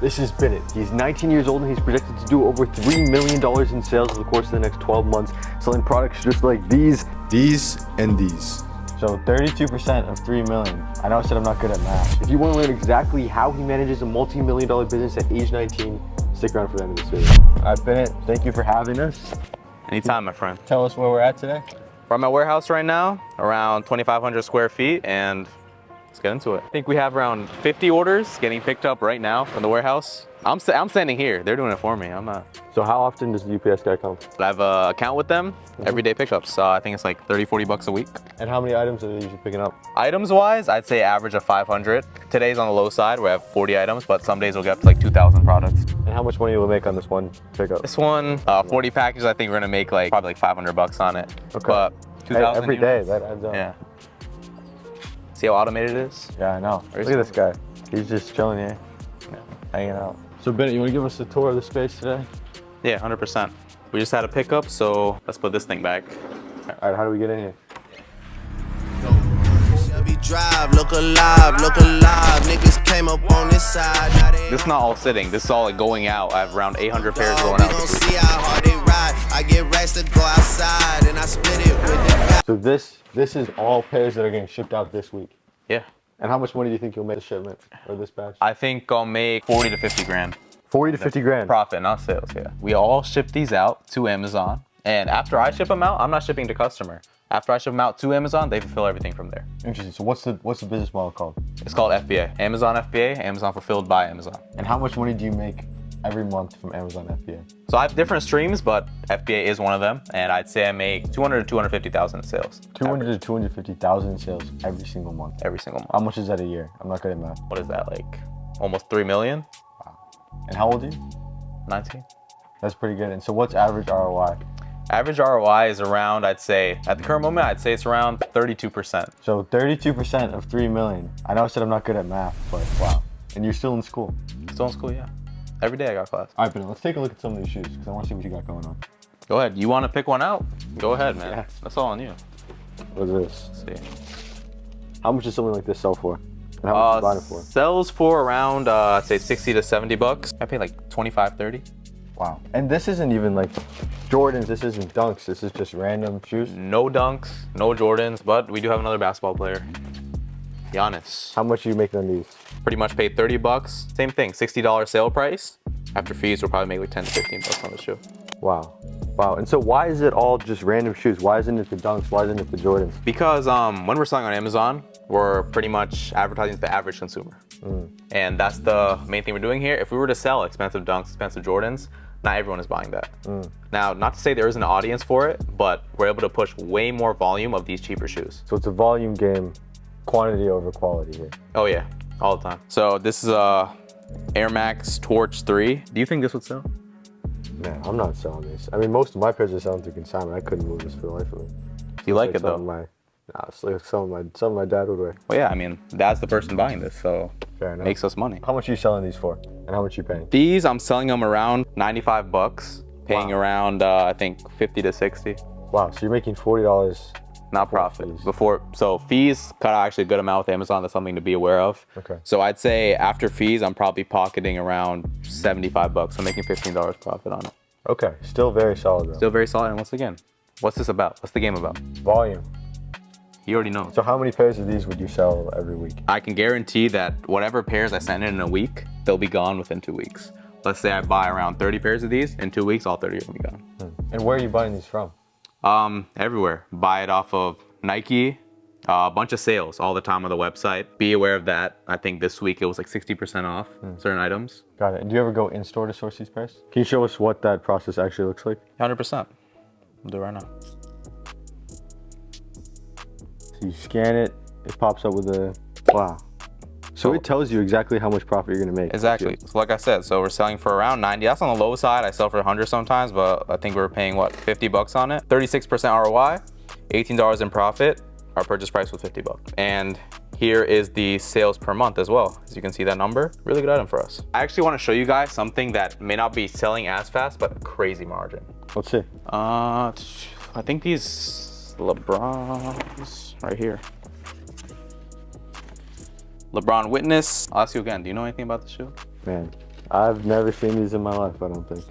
This is Bennett. He's 19 years old and he's projected to do over $3 million in sales over the course of the next 12 months, selling products just like these, and these. So 32% of 3 million. I know I said I'm not good at math. If you want to learn exactly how he manages a multi-million-dollar business at age 19, stick around for the end of this video. All right, Bennett, thank you for having us. Anytime, my friend. Tell us where we're at today. We're at my warehouse right now, around 2,500 square feet, and let's get into it. I think we have around 50 orders getting picked up right now from the warehouse. I'm standing here. They're doing it for me. I'm not. So how often does the UPS guy come? I have an account with them, everyday pickups. So I think it's like 30, 40 bucks a week. And how many items are they usually picking up? Items-wise, I'd say average of 500. Today's on the low side. We have 40 items, but some days we'll get up to like 2,000 products. And how much money will we make on this one pickup? This one, 40 packages, I think we're gonna make like probably like 500 bucks on it. Okay. But 2,000 every day, that adds up. Yeah. See how automated it is? Yeah, I know. Look at this guy. He's just chilling here, hanging out. So Bennett, you want to give us a tour of the space today? Yeah, 100%. We just had a pickup, so let's put this thing back. All right, how do we get in here? Drive, look alive, niggas came up on this side. This is not all sitting, this is all like going out. I have around 800 pairs going out. See how hard they ride. I get racks to go outside and I split it with the. So this is all pairs that are getting shipped out this week. Yeah. And how much money do you think you'll make the shipment or this batch? I think I'll make 40 to 50 grand. 40 to 50 grand. Profit, not sales, yeah. We all ship these out to Amazon. And after I ship them out, I'm not shipping to customer. After I ship them out to Amazon, they fulfill everything from there. Interesting. So what's the business model called? It's called FBA. Amazon FBA, Amazon fulfilled by Amazon. And how much money do you make every month from Amazon FBA? So I have different streams, but FBA is one of them. And I'd say I make 200 to 250,000 in sales. 200 to 250,000 in sales every single month. Every single month. How much is that a year? I'm not good at math. What is that, like almost 3 million? Wow. And how old are you? 19. That's pretty good. And so what's average ROI? Average ROI is around, I'd say, at the current moment, I'd say it's around 32%. So 32% of 3 million. I know I said I'm not good at math, but wow. And you're still in school? Still in school, yeah. Every day I got class. All right, but let's take a look at some of these shoes because I want to see what you got going on. Go ahead. You want to pick one out? Go ahead, man. Yeah. That's all on you. What is this? Let's see. How much does something like this sell for? And how much is buying it for? Sells for around, I'd say 60 to 70 bucks. I pay like 25, 30. Wow. And this isn't even like Jordans, this isn't Dunks, this is just random shoes? No Dunks, no Jordans, but we do have another basketball player, Giannis. How much are you making on these? Pretty much paid 30 bucks. Same thing, $60 sale price. After fees, we'll probably make like 10 to 15 bucks on the shoe. Wow. Wow. And so why is it all just random shoes? Why isn't it the Dunks? Why isn't it the Jordans? Because when we're selling on Amazon, we're pretty much advertising to the average consumer. And that's the main thing we're doing here. If we were to sell expensive Dunks, expensive Jordans, not everyone is buying that. Now, not to say there isn't an audience for it, but we're able to push way more volume of these cheaper shoes. So it's a volume game, quantity over quality here. Oh yeah, all the time. So this is a Air Max Torch 3. Do you think this would sell? Man, I'm not selling this. I mean, most of my pairs are selling through consignment. I couldn't move this for the life of me. Do you like it though? Nah, it's like something my dad would wear. Well, yeah, I mean, that's the person buying this, so fair enough. Makes us money. How much are you selling these for? And how much are you paying? These, I'm selling them around 95 bucks, paying around, I think, 50 to 60. Wow, so you're making $40. Not profit. So fees cut out actually a good amount with Amazon. That's something to be aware of. Okay. So I'd say after fees, I'm probably pocketing around 75 bucks. I'm making $15 profit on it. Okay, still very solid though. Still very solid. And once again, what's this about? What's the game about? Volume. You already know. So how many pairs of these would you sell every week? I can guarantee that whatever pairs I send in a week, they'll be gone within 2 weeks. Let's say I buy around 30 pairs of these, in 2 weeks, all 30 will be gone. And where are you buying these from? Everywhere. Buy it off of Nike, a bunch of sales all the time on the website. Be aware of that. I think this week it was like 60% off certain items. Got it. And do you ever go in-store to source these pairs? Can you show us what that process actually looks like? 100%. I'll do it right now. So you scan it, it pops up with a, wow. So it tells you exactly how much profit you're gonna make. Exactly. So like I said, so we're selling for around 90. That's on the low side. I sell for 100 sometimes, but I think we're paying what, 50 bucks on it. 36% ROI, $18 in profit. Our purchase price was 50 bucks. And here is the sales per month as well. As you can see that number, really good item for us. I actually want to show you guys something that may not be selling as fast, but crazy margin. Let's see. I think these LeBrons right here. LeBron Witness. I'll ask you again, do you know anything about the shoe? Man, I've never seen these in my life, I don't think.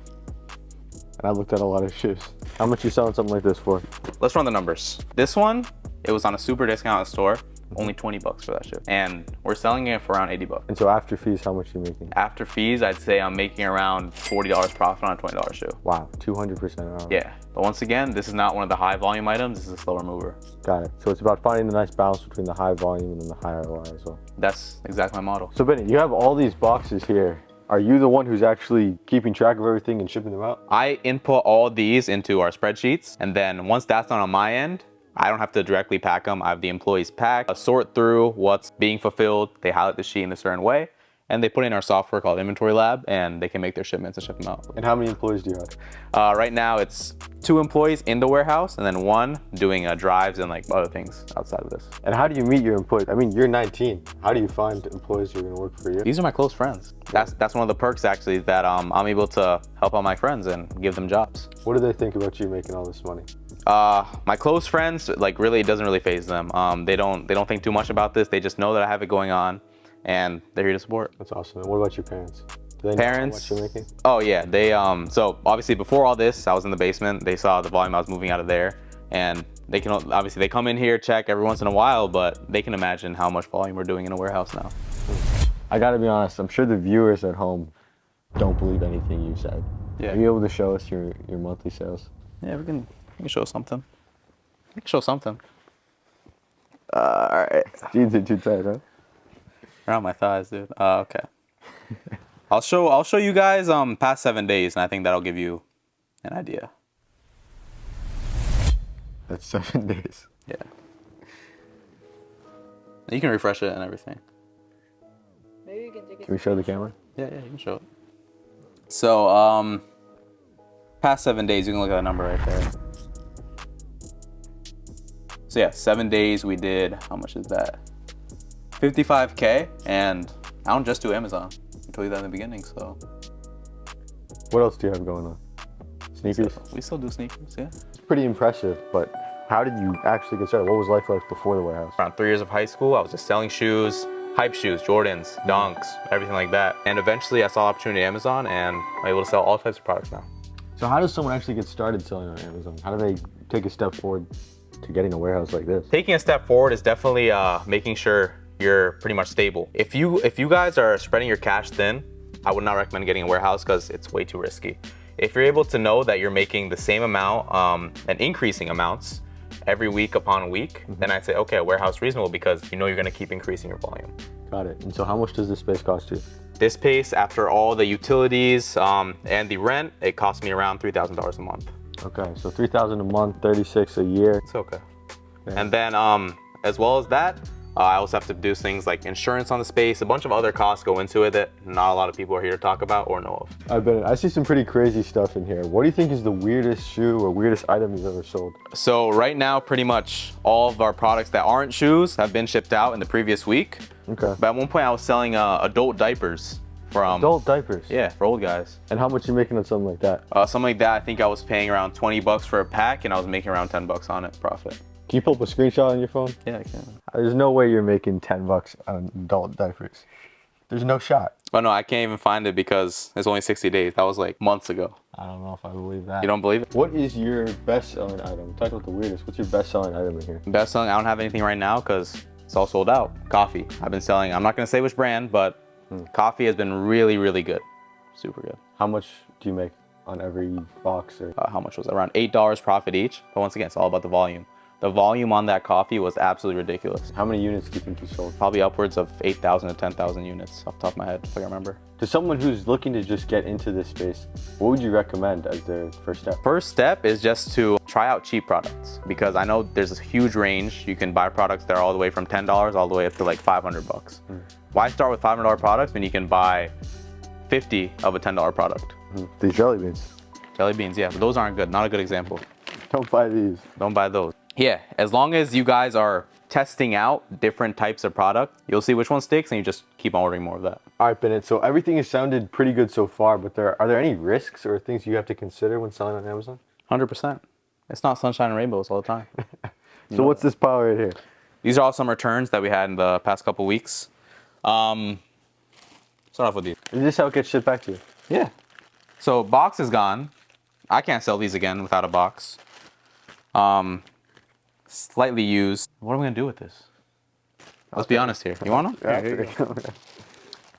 And I looked at a lot of shoes. How much you selling something like this for? Let's run the numbers. This one, it was on a super discount at the store. Only 20 bucks for that shoe. And we're selling it for around 80 bucks. And so after fees, how much are you making? After fees, I'd say I'm making around $40 profit on a $20 shoe. Wow, 200% off. Yeah, but once again, this is not one of the high volume items. This is a slower mover. Got it. So it's about finding the nice balance between the high volume and then the high ROI as well. That's exactly my model. So Benny, you have all these boxes here. Are you the one who's actually keeping track of everything and shipping them out? I input all these into our spreadsheets, and then once that's done on my end, I don't have to directly pack them. I have the employees pack, sort through what's being fulfilled. They highlight the sheet in a certain way, and they put in our software called Inventory Lab, and they can make their shipments and ship them out. And how many employees do you have? Right now, it's 2 employees in the warehouse, and then 1 doing drives and like other things outside of this. And how do you meet your employees? I mean, you're 19. How do you find employees who are gonna work for you? These are my close friends. That's one of the perks actually, is that I'm able to help out my friends and give them jobs. What do they think about you making all this money? My close friends, like really, it doesn't really faze them. They don't think too much about this. They just know that I have it going on, and they're here to support. That's awesome. And what about your parents? Do they Parents, know how much you're making? Oh yeah, they so obviously before all this, I was in the basement. They saw the volume I was moving out of there, and they can obviously they come in here, check every once in a while, but they can imagine how much volume we're doing in a warehouse now. I gotta be honest, I'm sure the viewers at home don't believe anything you said. Yeah. Are you able to show us your monthly sales? Yeah, we can show something. We can show something. All right. Jeans are too tight, huh? Around my thighs, dude. Okay. I'll show you guys past 7 days, and I think that'll give you an idea. That's 7 days. Yeah. You can refresh it and everything. Maybe you can take it. Can we show the camera? Yeah, you can show it. So past 7 days, you can look at that number right there. So yeah, 7 days we did, how much is that? 55K, and I don't just do Amazon. I told you that in the beginning, so. What else do you have going on? Sneakers? So we still do sneakers, yeah. It's pretty impressive, but how did you actually get started? What was life like before the warehouse? Around 3 years of high school, I was just selling shoes, hype shoes, Jordans, Dunks, everything like that. And eventually I saw an opportunity at Amazon, and I'm able to sell all types of products now. So how does someone actually get started selling on Amazon? How do they take a step forward to getting a warehouse like this? Taking a step forward is definitely making sure you're pretty much stable. If you guys are spreading your cash thin, I would not recommend getting a warehouse because it's way too risky. If you're able to know that you're making the same amount and increasing amounts every week upon week, then I'd say, okay, a warehouse is reasonable because you know you're gonna keep increasing your volume. Got it. And so how much does this space cost you? This space, after all the utilities and the rent, it cost me around $3,000 a month. Okay, so $3,000 a month, $36 a year. It's okay. And then as well as that, I also have to do things like insurance on the space. A bunch of other costs go into it that not a lot of people are here to talk about or know of. I see some pretty crazy stuff in here. What do you think is the weirdest shoe or weirdest item you've ever sold? So right now, pretty much all of our products that aren't shoes have been shipped out in the previous week. Okay. But at one point I was selling adult diapers from... Adult diapers? Yeah, for old guys. And how much you making on something like that? Something like that, I think I was paying around 20 bucks for a pack, and I was making around 10 bucks on it, profit. Can you pull up a screenshot on your phone? Yeah, I can. There's no way you're making 10 bucks on adult diapers. There's no shot. Oh no, I can't even find it because it's only 60 days. That was like months ago. I don't know if I believe that. You don't believe it? What is your best-selling item? Talk about the weirdest. What's your best-selling item in here? Best selling, I don't have anything right now because it's all sold out. Coffee. I've been selling, I'm not gonna say which brand, but coffee has been really, really good. Super good. How much do you make on every box? Or How much was it? Around $8 profit each. But once again, it's all about the volume. The volume on that coffee was absolutely ridiculous. how many units do you think you sold? Probably upwards of 8,000 to 10,000 units off the top of my head, if I remember. To someone who's looking to just get into this space, what would you recommend as their first step? First step is just to try out cheap products because I know there's a huge range. You can buy products that are all the way from $10 all the way up to like 500 bucks. Why start with $500 products when you can buy 50 of a $10 product? These jelly beans. Jelly beans, yeah, but those aren't good. Not a good example. Don't buy these. Don't buy those. Yeah, as long as you guys are testing out different types of product, you'll see which one sticks and you just keep on ordering more of that. All right, Bennett, so everything has sounded pretty good so far, but are there any risks or things you have to consider when selling on Amazon? 100%. It's not sunshine and rainbows all the time. So what's this pile right here? These are all some returns that we had in the past couple weeks. So start off with these. Is this how it gets shipped back to you? Yeah. So box is gone. I can't sell these again without a box. Slightly used. What am I gonna do with this? Let's be honest here. You want them? Yeah, Here you go.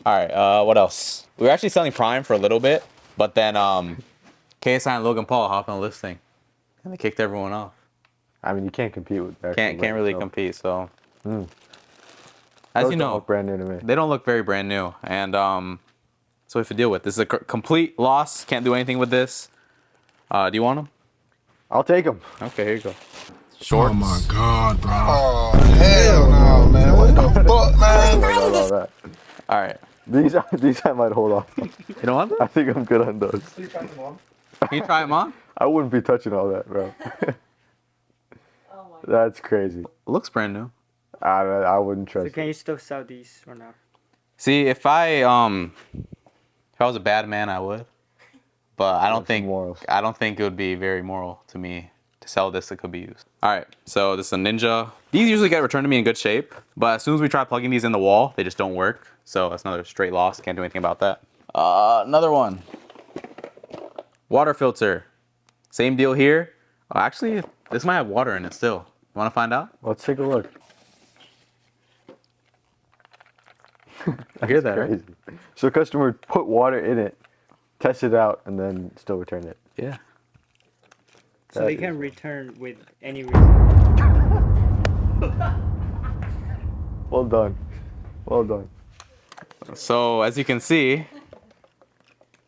All right. What else? We were actually selling Prime for a little bit, but then KSI and Logan Paul hopped on the listing, and they kicked everyone off. I mean, you can't compete with that. Can't really compete. So, as Those you don't know, look brand new to me. they don't look very brand new, and so we have to deal with. This is a complete loss. Can't do anything with this. Do you want them? I'll take them. Okay, here you go. Shorts. Oh my God, bro. Oh, hell no, man. What the fuck, man? All that. All right. These I might hold off. You don't want them? I think I'm good on those. Can you try them on? I wouldn't be touching all that, bro. That's crazy. Looks brand new. I wouldn't trust So can you still sell these or not? See, if I was a bad man, I would. But I don't think morals. I don't think it would be very moral to me to sell this that could be used. All right, so this is a Ninja. These usually get returned to me in good shape, but as soon as we try plugging these in the wall, they just don't work. So that's another straight loss. Can't do anything about that. Another one. Water filter. Same deal here. Actually, this might have water in it still. You want to find out? Let's take a look. I hear that, right? Crazy. So a customer put water in it, test it out, and then still return it. Yeah. So That they is- can return with any reason. Well done. Well done. So as you can see,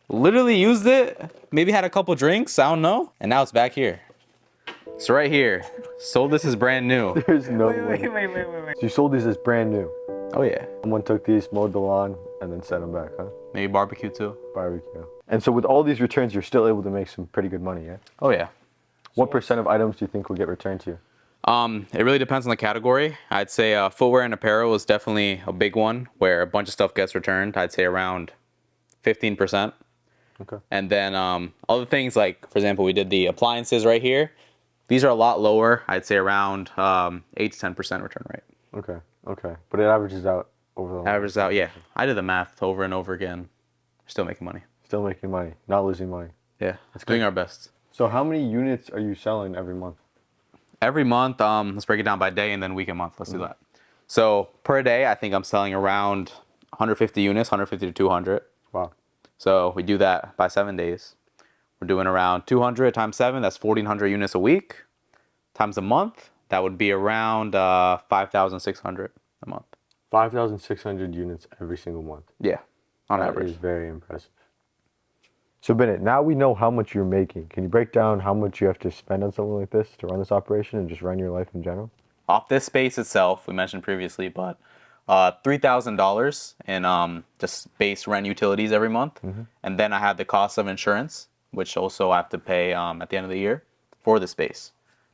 literally used it, maybe had a couple drinks, I don't know, and now it's back here. So right here, sold this as brand new. There's no way. Wait. So you sold these as brand new. Oh yeah, Someone took these, mowed the lawn, and then sent them back, huh? maybe barbecue too. Barbecue. And so with all these returns, you're still able to make some pretty good money, yeah? Oh yeah. What percent of items do you think will get returned to you? It really depends on the category. I'd say footwear and apparel is definitely a big one where a bunch of stuff gets returned. I'd say around 15%. Okay. And then other things like, for example, we did the appliances right here. These are a lot lower. I'd say around 8 to 10% return rate. Okay. Okay. But it averages out over the long. Averages out, yeah. I did the math over and over again. Still making money. Still making money, not losing money. Yeah, it's doing our best. So how many units are you selling every month? Every month, let's break it down by day and then week and month. Let's do that. So per day, I think I'm selling around 150 units, 150 to 200. Wow. So we do that by 7 days. We're doing around 200 times 7. That's 1,400 units a week. Times a month, that would be around 5,600 a month. 5,600 units every single month. Yeah, on That average. is very impressive. So Bennett, now we know how much you're making. Can you break down how much you have to spend on something like this to run this operation and just run your life in general? Off this space itself, we mentioned previously, but $3,000 in just base rent utilities every month. And then I have the cost of insurance, which also I have to pay at the end of the year for the space.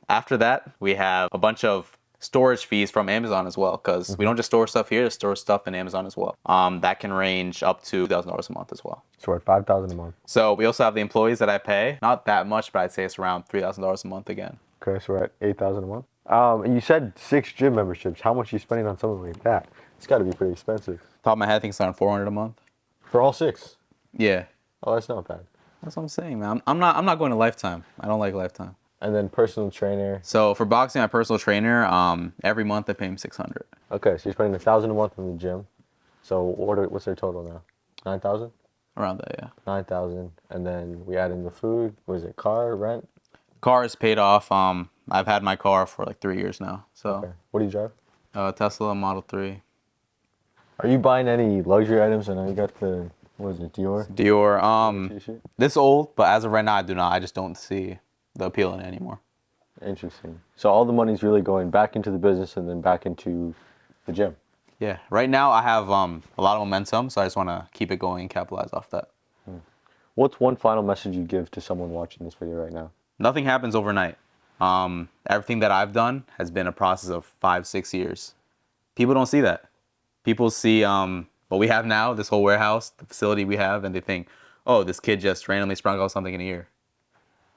After that, we have a bunch of storage fees from Amazon as well, because we don't just store stuff here, store stuff in Amazon as well. That can range up to $2,000 a month as well. So we're at 5,000 a month. So we also have the employees that I pay. Not that much, but I'd say it's around $3,000 a month again. Okay, so we're at 8,000 a month. And you said 6 gym memberships. How much are you spending on something like that? It's got to be pretty expensive. Top of my head, I think it's around $400 a month. For all 6? Yeah, Oh, that's not bad. that's what I'm saying, man. I'm not going to Lifetime. I don't like Lifetime. And then personal trainer. So for boxing, my personal trainer, every month I pay him $600. Okay, so you're spending 1,000 a month in the gym. So what's their total now? 9,000? Around that, yeah. 9,000. And then we add in the food. Was it car, rent? Car is paid off. I've had my car for like 3 years now. So Okay. What do you drive? Tesla Model 3. Are you buying any luxury items? I know you got the, what is it, Dior? Dior. T-shirt? This old, but as of right now, I do not. I just don't see the appeal in it anymore. Interesting. So all the money's really going back into the business and then back into the gym. Yeah. Right now, I have a lot of momentum, so I just want to keep it going and capitalize off that. What's one final message you give to someone watching this video right now? Nothing happens overnight. Everything that I've done has been a process of 5-6 years. People don't see that. People see what we have now, this whole warehouse, the facility we have, and they think, oh, this kid just randomly sprung out something in a year.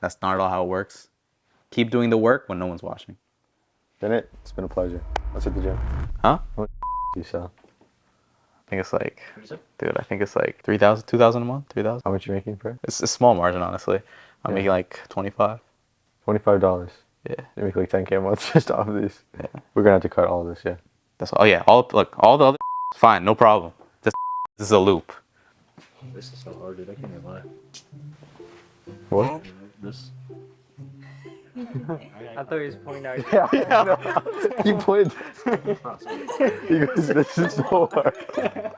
That's not at all how it works. Keep doing the work when no one's watching. Bennett, it's been a pleasure. Let's hit the gym. Huh? You sell. think it's like, dude, I think it's like 3,000, 2,000 a month, 3,000. How much you making for it? It's a small margin, honestly. I'm making like 25. $25. Yeah. You make like 10K a month just off of these. Yeah. We're gonna have to cut all this, yeah. That's all. Oh yeah, all look, all the other fine, no problem. This is a loop. This is so hard, dude. I can't even lie. What? This. I thought he was pointing out. He pointed. He goes, this is so hard.